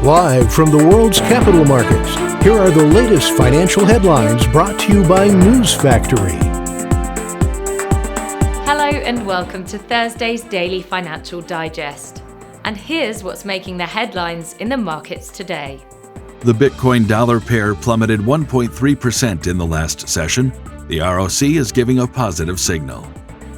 Live from the world's capital markets, here are the latest financial headlines brought to you by News Factory. Hello and welcome to Thursday's Daily Financial Digest. And here's what's making the headlines in the markets today. The Bitcoin dollar pair plummeted 1.3% in the last session. The ROC is giving a positive signal.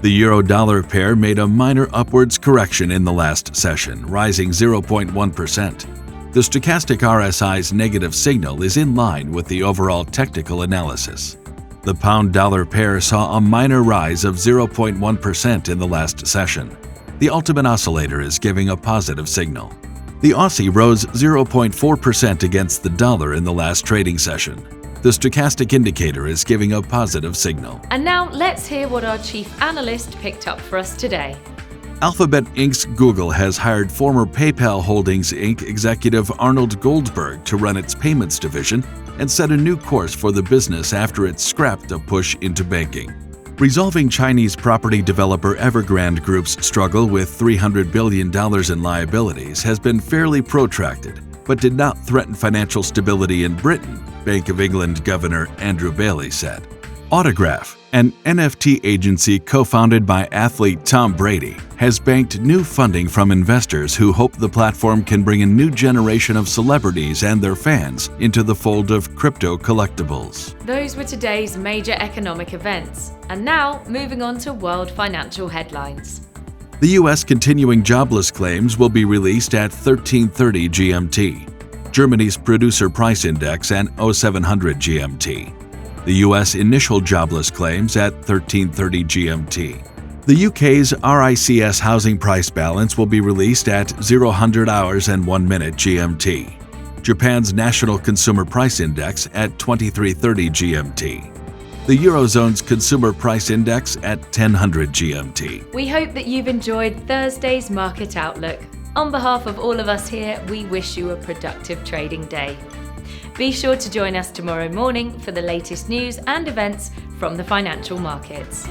The euro-dollar pair made a minor upwards correction in the last session, rising 0.1%. The stochastic RSI's negative signal is in line with the overall technical analysis. The pound-dollar pair saw a minor rise of 0.1% in the last session. The ultimate oscillator is giving a positive signal. The Aussie rose 0.4% against the dollar in the last trading session. The stochastic indicator is giving a positive signal. And now let's hear what our chief analyst picked up for us today. Alphabet Inc.'s Google has hired former PayPal Holdings Inc. executive Arnold Goldberg to run its payments division and set a new course for the business after it scrapped a push into banking. Resolving Chinese property developer Evergrande Group's struggle with $300 billion in liabilities has been fairly protracted, but did not threaten financial stability in Britain, Bank of England Governor Andrew Bailey said. Autograph, an NFT agency co-founded by athlete Tom Brady, has banked new funding from investors who hope the platform can bring a new generation of celebrities and their fans into the fold of crypto collectibles. Those were today's major economic events. And now, moving on to world financial headlines. The U.S. continuing jobless claims will be released at 13:30 GMT. Germany's producer price index at 0700 GMT. The U.S. initial jobless claims at 13:30 GMT. The UK's RICS housing price balance will be released at 0000 hours and 1 minute GMT. Japan's national consumer price index at 23:30 GMT. The Eurozone's consumer price index at 1000 GMT. We hope that you've enjoyed Thursday's market outlook. On behalf of all of us here, we wish you a productive trading day. Be sure to join us tomorrow morning for the latest news and events from the financial markets.